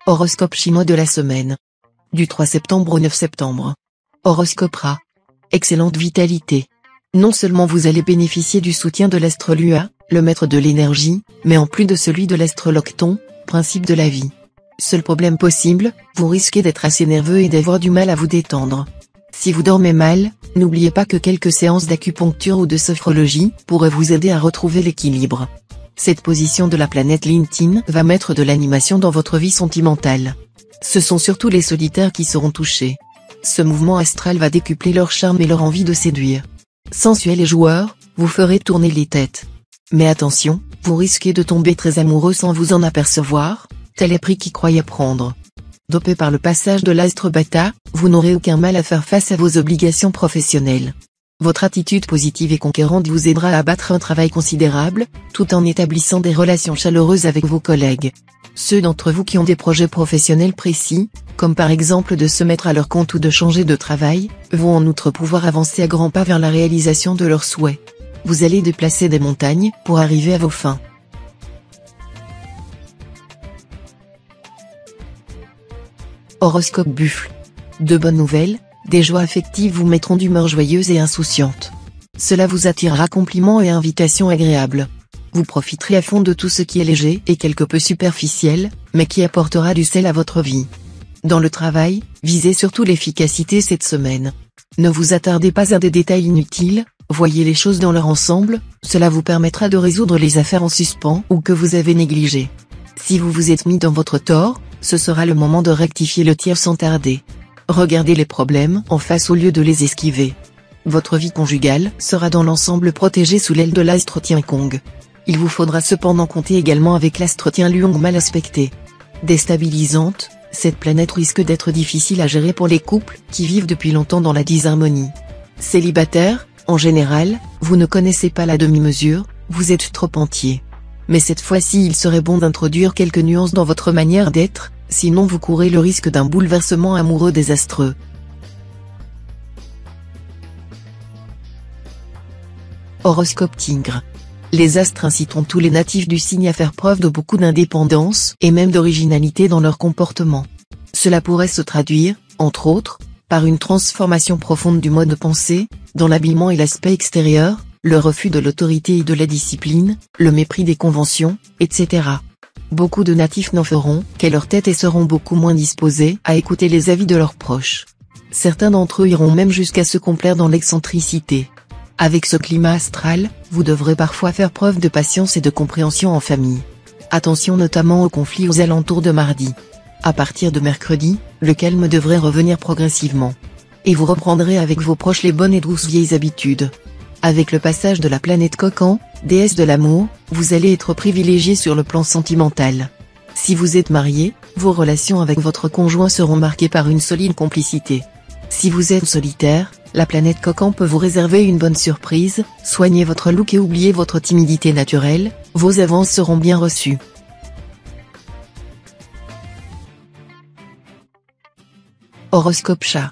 Horoscope chinois de la semaine. Du 3 septembre au 9 septembre. Horoscope Ra. Excellente vitalité. Non seulement vous allez bénéficier du soutien de l'astre Lua, le maître de l'énergie, mais en plus de celui de l'astre Locton, principe de la vie. Seul problème possible, vous risquez d'être assez nerveux et d'avoir du mal à vous détendre. Si vous dormez mal, n'oubliez pas que quelques séances d'acupuncture ou de sophrologie pourraient vous aider à retrouver l'équilibre. Cette position de la planète LinkedIn va mettre de l'animation dans votre vie sentimentale. Ce sont surtout les solitaires qui seront touchés. Ce mouvement astral va décupler leur charme et leur envie de séduire. Sensuels et joueurs, vous ferez tourner les têtes. Mais attention, vous risquez de tomber très amoureux sans vous en apercevoir, tel est pris qui croyait prendre. Dopé par le passage de l'astre Bata, vous n'aurez aucun mal à faire face à vos obligations professionnelles. Votre attitude positive et conquérante vous aidera à abattre un travail considérable, tout en établissant des relations chaleureuses avec vos collègues. Ceux d'entre vous qui ont des projets professionnels précis, comme par exemple de se mettre à leur compte ou de changer de travail, vont en outre pouvoir avancer à grands pas vers la réalisation de leurs souhaits. Vous allez déplacer des montagnes pour arriver à vos fins. Horoscope Buffle. De bonnes nouvelles, des joies affectives vous mettront d'humeur joyeuse et insouciante. Cela vous attirera compliments et invitations agréables. Vous profiterez à fond de tout ce qui est léger et quelque peu superficiel, mais qui apportera du sel à votre vie. Dans le travail, visez surtout l'efficacité cette semaine. Ne vous attardez pas à des détails inutiles, voyez les choses dans leur ensemble, cela vous permettra de résoudre les affaires en suspens ou que vous avez négligées. Si vous vous êtes mis dans votre tort, ce sera le moment de rectifier le tir sans tarder. Regardez les problèmes en face au lieu de les esquiver. Votre vie conjugale sera dans l'ensemble protégée sous l'aile de l'astre Tiankong. Il vous faudra cependant compter également avec l'astre Tianluong mal aspecté. Déstabilisante, cette planète risque d'être difficile à gérer pour les couples qui vivent depuis longtemps dans la disharmonie. Célibataire, en général, vous ne connaissez pas la demi-mesure, vous êtes trop entier. Mais cette fois-ci il serait bon d'introduire quelques nuances dans votre manière d'être, sinon vous courez le risque d'un bouleversement amoureux désastreux. Horoscope Tigre. Les astres inciteront tous les natifs du signe à faire preuve de beaucoup d'indépendance et même d'originalité dans leur comportement. Cela pourrait se traduire, entre autres, par une transformation profonde du mode de pensée, dans l'habillement et l'aspect extérieur, le refus de l'autorité et de la discipline, le mépris des conventions, etc. Beaucoup de natifs n'en feront qu'à leur tête et seront beaucoup moins disposés à écouter les avis de leurs proches. Certains d'entre eux iront même jusqu'à se complaire dans l'excentricité. Avec ce climat astral, vous devrez parfois faire preuve de patience et de compréhension en famille. Attention notamment aux conflits aux alentours de mardi. À partir de mercredi, le calme devrait revenir progressivement. Et vous reprendrez avec vos proches les bonnes et douces vieilles habitudes. Avec le passage de la planète Cocan, déesse de l'amour, vous allez être privilégié sur le plan sentimental. Si vous êtes marié, vos relations avec votre conjoint seront marquées par une solide complicité. Si vous êtes solitaire, la planète Cocan peut vous réserver une bonne surprise, soignez votre look et oubliez votre timidité naturelle, vos avances seront bien reçues. Horoscope Chat.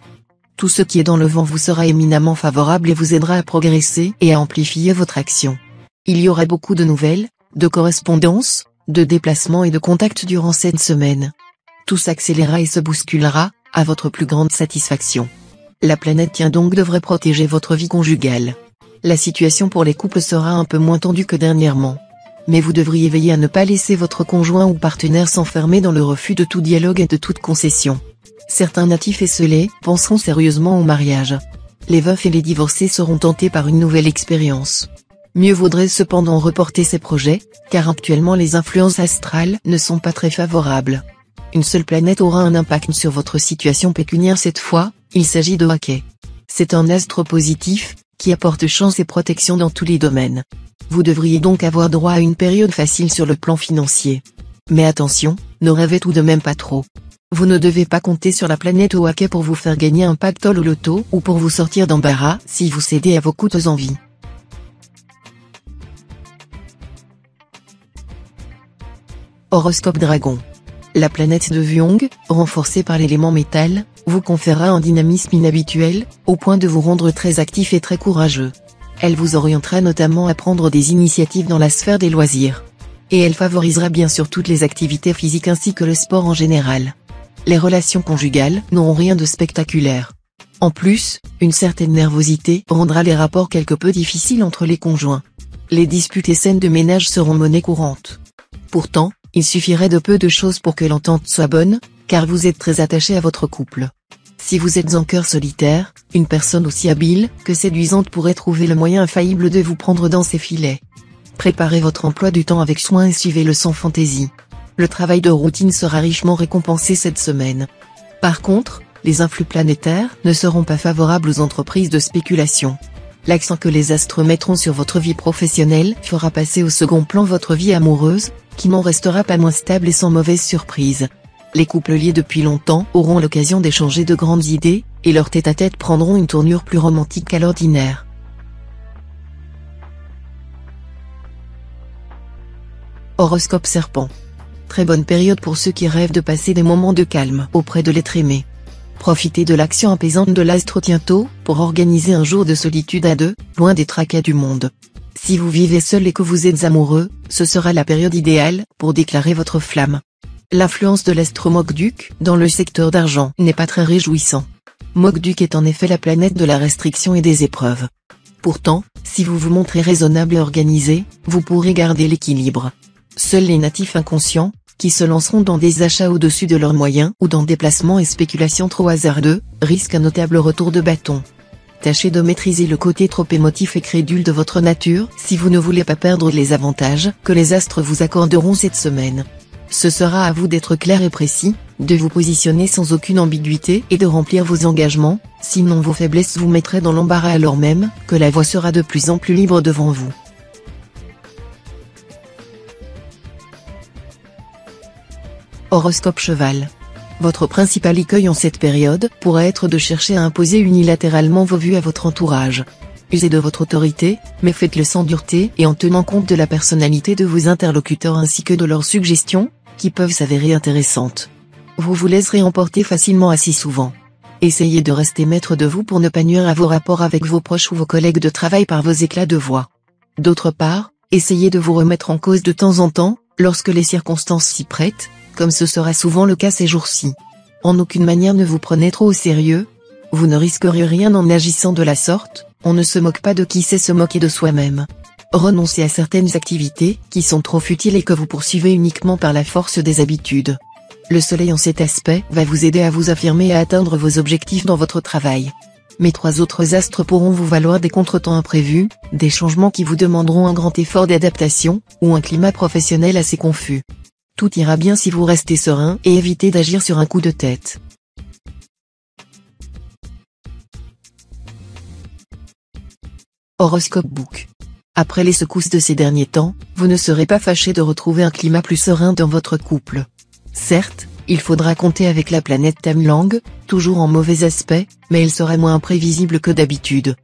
Tout ce qui est dans le vent vous sera éminemment favorable et vous aidera à progresser et à amplifier votre action. Il y aura beaucoup de nouvelles, de correspondances, de déplacements et de contacts durant cette semaine. Tout s'accélérera et se bousculera, à votre plus grande satisfaction. La planète Tiandong devrait protéger votre vie conjugale. La situation pour les couples sera un peu moins tendue que dernièrement. Mais vous devriez veiller à ne pas laisser votre conjoint ou partenaire s'enfermer dans le refus de tout dialogue et de toute concession. Certains natifs esselés penseront sérieusement au mariage. Les veufs et les divorcés seront tentés par une nouvelle expérience. Mieux vaudrait cependant reporter ces projets, car actuellement les influences astrales ne sont pas très favorables. Une seule planète aura un impact sur votre situation pécuniaire cette fois, il s'agit de Haké. C'est un astre positif, qui apporte chance et protection dans tous les domaines. Vous devriez donc avoir droit à une période facile sur le plan financier. Mais attention, ne rêvez tout de même pas trop. Vous ne devez pas compter sur la planète Haké pour vous faire gagner un pactole au loto ou pour vous sortir d'embarras si vous cédez à vos coûtes envies. Horoscope Dragon. La planète de Vyong, renforcée par l'élément métal, vous conférera un dynamisme inhabituel, au point de vous rendre très actif et très courageux. Elle vous orientera notamment à prendre des initiatives dans la sphère des loisirs. Et elle favorisera bien sûr toutes les activités physiques ainsi que le sport en général. Les relations conjugales n'auront rien de spectaculaire. En plus, une certaine nervosité rendra les rapports quelque peu difficiles entre les conjoints. Les disputes et scènes de ménage seront monnaie courante. Pourtant, il suffirait de peu de choses pour que l'entente soit bonne, car vous êtes très attaché à votre couple. Si vous êtes en cœur solitaire, une personne aussi habile que séduisante pourrait trouver le moyen infaillible de vous prendre dans ses filets. Préparez votre emploi du temps avec soin et suivez-le sans fantaisie. Le travail de routine sera richement récompensé cette semaine. Par contre, les influx planétaires ne seront pas favorables aux entreprises de spéculation. L'accent que les astres mettront sur votre vie professionnelle fera passer au second plan votre vie amoureuse, qui n'en restera pas moins stable et sans mauvaise surprise. Les couples liés depuis longtemps auront l'occasion d'échanger de grandes idées, et leurs tête-à-tête prendront une tournure plus romantique qu'à l'ordinaire. Horoscope Serpent. Très bonne période pour ceux qui rêvent de passer des moments de calme auprès de l'être aimé. Profitez de l'action apaisante de l'astre Tiento pour organiser un jour de solitude à deux, loin des tracas du monde. Si vous vivez seul et que vous êtes amoureux, ce sera la période idéale pour déclarer votre flamme. L'influence de l'astre Mokduk dans le secteur d'argent n'est pas très réjouissant. Mokduk est en effet la planète de la restriction et des épreuves. Pourtant, si vous vous montrez raisonnable et organisé, vous pourrez garder l'équilibre. Seuls les natifs inconscients, qui se lanceront dans des achats au-dessus de leurs moyens ou dans des placements et spéculations trop hasardeux, risquent un notable retour de bâton. Tâchez de maîtriser le côté trop émotif et crédule de votre nature si vous ne voulez pas perdre les avantages que les astres vous accorderont cette semaine. Ce sera à vous d'être clair et précis, de vous positionner sans aucune ambiguïté et de remplir vos engagements, sinon vos faiblesses vous mettraient dans l'embarras alors même que la voie sera de plus en plus libre devant vous. Horoscope Cheval. Votre principal écueil en cette période pourrait être de chercher à imposer unilatéralement vos vues à votre entourage. Usez de votre autorité, mais faites-le sans dureté et en tenant compte de la personnalité de vos interlocuteurs ainsi que de leurs suggestions, qui peuvent s'avérer intéressantes. Vous vous laisserez emporter facilement assez souvent. Essayez de rester maître de vous pour ne pas nuire à vos rapports avec vos proches ou vos collègues de travail par vos éclats de voix. D'autre part, essayez de vous remettre en cause de temps en temps, lorsque les circonstances s'y prêtent, comme ce sera souvent le cas ces jours-ci. En aucune manière ne vous prenez trop au sérieux. Vous ne risqueriez rien en agissant de la sorte, on ne se moque pas de qui sait se moquer de soi-même. Renoncez à certaines activités qui sont trop futiles et que vous poursuivez uniquement par la force des habitudes. Le soleil en cet aspect va vous aider à vous affirmer et à atteindre vos objectifs dans votre travail. Mais 3 autres astres pourront vous valoir des contretemps imprévus, des changements qui vous demanderont un grand effort d'adaptation, ou un climat professionnel assez confus. Tout ira bien si vous restez serein et évitez d'agir sur un coup de tête. Horoscope Book. Après les secousses de ces derniers temps, vous ne serez pas fâché de retrouver un climat plus serein dans votre couple. Certes, il faudra compter avec la planète Tamlang, toujours en mauvais aspect, mais elle sera moins imprévisible que d'habitude.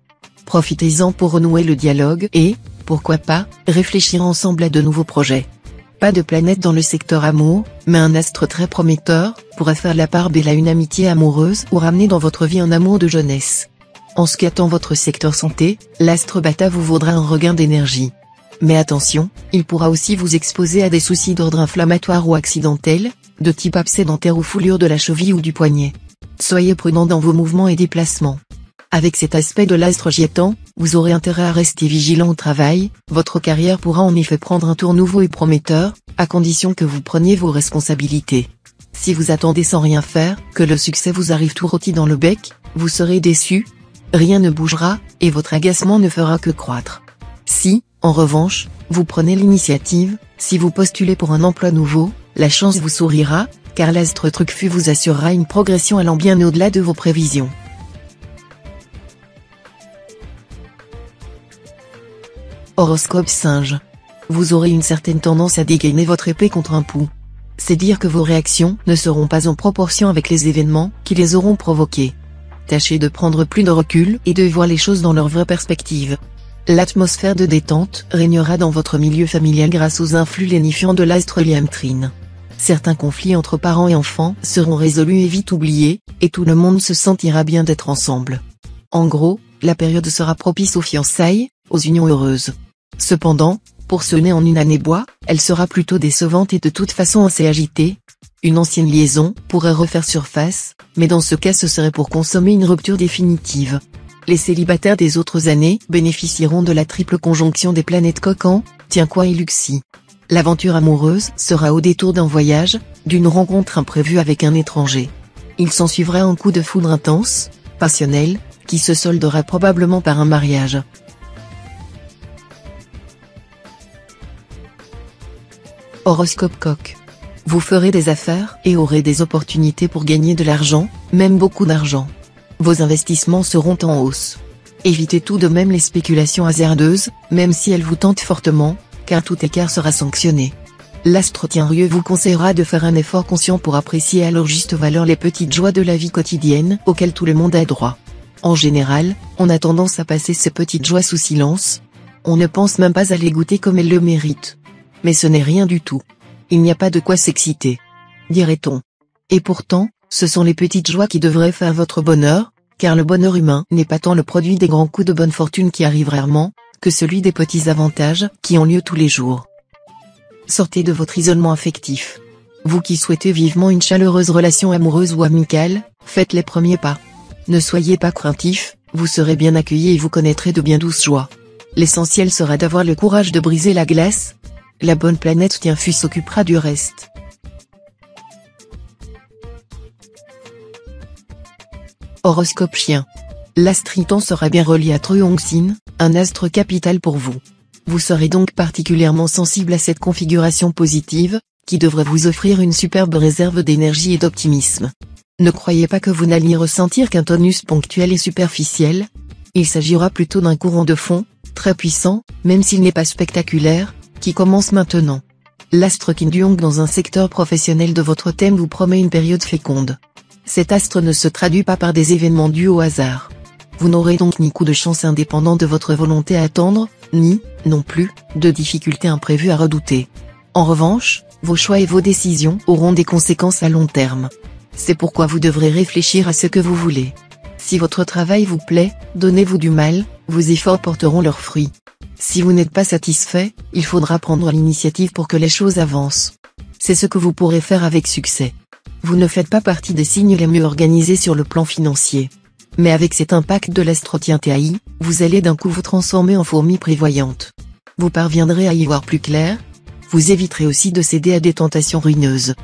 Profitez-en pour renouer le dialogue et, pourquoi pas, réfléchir ensemble à de nouveaux projets. Pas de planète dans le secteur amour, mais un astre très prometteur, pourra faire la part belle à une amitié amoureuse ou ramener dans votre vie un amour de jeunesse. En ce qui attend votre secteur santé, l'astre Bata vous vaudra un regain d'énergie. Mais attention, il pourra aussi vous exposer à des soucis d'ordre inflammatoire ou accidentel, de type abcès dentaire ou foulure de la cheville ou du poignet. Soyez prudent dans vos mouvements et déplacements. Avec cet aspect de l'astre Giétan, vous aurez intérêt à rester vigilant au travail, votre carrière pourra en effet prendre un tour nouveau et prometteur, à condition que vous preniez vos responsabilités. Si vous attendez sans rien faire, que le succès vous arrive tout rôti dans le bec, vous serez déçu. Rien ne bougera, et votre agacement ne fera que croître. Si, en revanche, vous prenez l'initiative, si vous postulez pour un emploi nouveau, la chance vous sourira, car l'astre Trucfu vous assurera une progression allant bien au-delà de vos prévisions. Horoscope Singe. Vous aurez une certaine tendance à dégainer votre épée contre un pou. C'est dire que vos réactions ne seront pas en proportion avec les événements qui les auront provoqués. Tâchez de prendre plus de recul et de voir les choses dans leur vraie perspective. L'atmosphère de détente régnera dans votre milieu familial grâce aux influx lénifiants de l'astre Liamtrine. Certains conflits entre parents et enfants seront résolus et vite oubliés, et tout le monde se sentira bien d'être ensemble. En gros, la période sera propice aux fiançailles, aux unions heureuses. Cependant, Pour ce né en une année bois, elle sera plutôt décevante et de toute façon assez agitée. Une ancienne liaison pourrait refaire surface, mais dans ce cas ce serait pour consommer une rupture définitive. Les célibataires des autres années bénéficieront de la triple conjonction des planètes Cocan, Tiens-quoi et Luxie. L'aventure amoureuse sera au détour d'un voyage, d'une rencontre imprévue avec un étranger. Il s'ensuivra un coup de foudre intense, passionnel, qui se soldera probablement par un mariage. Horoscope Coq. Vous ferez des affaires et aurez des opportunités pour gagner de l'argent, même beaucoup d'argent. Vos investissements seront en hausse. Évitez tout de même les spéculations hasardeuses, même si elles vous tentent fortement, car tout écart sera sanctionné. L'astre Tien-Rieu vous conseillera de faire un effort conscient pour apprécier à leur juste valeur les petites joies de la vie quotidienne auxquelles tout le monde a droit. En général, on a tendance à passer ces petites joies sous silence. On ne pense même pas à les goûter comme elles le méritent. Mais ce n'est rien du tout. Il n'y a pas de quoi s'exciter, dirait-on. Et pourtant, ce sont les petites joies qui devraient faire votre bonheur, car le bonheur humain n'est pas tant le produit des grands coups de bonne fortune qui arrivent rarement, que celui des petits avantages qui ont lieu tous les jours. Sortez de votre isolement affectif. Vous qui souhaitez vivement une chaleureuse relation amoureuse ou amicale, faites les premiers pas. Ne soyez pas craintif, vous serez bien accueilli et vous connaîtrez de bien douces joies. L'essentiel sera d'avoir le courage de briser la glace. La bonne planète Tien-Fu s'occupera du reste. Horoscope Chien. L'astre Triton sera bien relié à Truong-Sin, un astre capital pour vous. Vous serez donc particulièrement sensible à cette configuration positive, qui devrait vous offrir une superbe réserve d'énergie et d'optimisme. Ne croyez pas que vous n'alliez ressentir qu'un tonus ponctuel et superficiel. Il s'agira plutôt d'un courant de fond, très puissant, même s'il n'est pas spectaculaire, qui commence maintenant. L'astre Kim Duong dans un secteur professionnel de votre thème vous promet une période féconde. Cet astre ne se traduit pas par des événements dus au hasard. Vous n'aurez donc ni coup de chance indépendant de votre volonté à attendre, ni, non plus, de difficultés imprévues à redouter. En revanche, vos choix et vos décisions auront des conséquences à long terme. C'est pourquoi vous devrez réfléchir à ce que vous voulez. Si votre travail vous plaît, donnez-vous du mal, vos efforts porteront leurs fruits. Si vous n'êtes pas satisfait, il faudra prendre l'initiative pour que les choses avancent. C'est ce que vous pourrez faire avec succès. Vous ne faites pas partie des signes les mieux organisés sur le plan financier. Mais avec cet impact de l'astre Tien-Tai, vous allez d'un coup vous transformer en fourmi prévoyante. Vous parviendrez à y voir plus clair. Vous éviterez aussi de céder à des tentations ruineuses.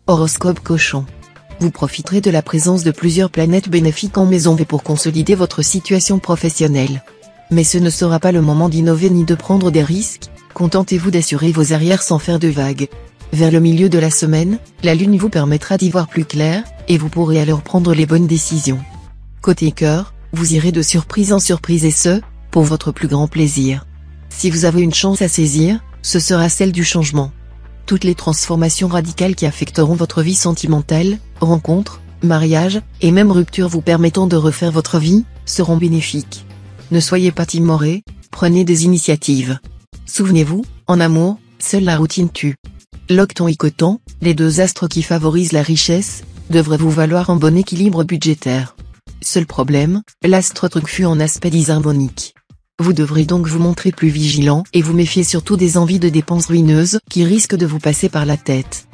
Horoscope Cochon. Vous profiterez de la présence de plusieurs planètes bénéfiques en maison V pour consolider votre situation professionnelle. Mais ce ne sera pas le moment d'innover ni de prendre des risques, contentez-vous d'assurer vos arrières sans faire de vagues. Vers le milieu de la semaine, la lune vous permettra d'y voir plus clair, et vous pourrez alors prendre les bonnes décisions. Côté cœur, vous irez de surprise en surprise et ce, pour votre plus grand plaisir. Si vous avez une chance à saisir, ce sera celle du changement. Toutes les transformations radicales qui affecteront votre vie sentimentale, rencontres, mariages, et même ruptures vous permettant de refaire votre vie, seront bénéfiques. Ne soyez pas timoré, prenez des initiatives. Souvenez-vous, en amour, seule la routine tue. Locton et Coton, les deux astres qui favorisent la richesse, devraient vous valoir un bon équilibre budgétaire. Seul problème, l'astre Truc fut en aspect disharmonique. Vous devrez donc vous montrer plus vigilant et vous méfier surtout des envies de dépenses ruineuses qui risquent de vous passer par la tête.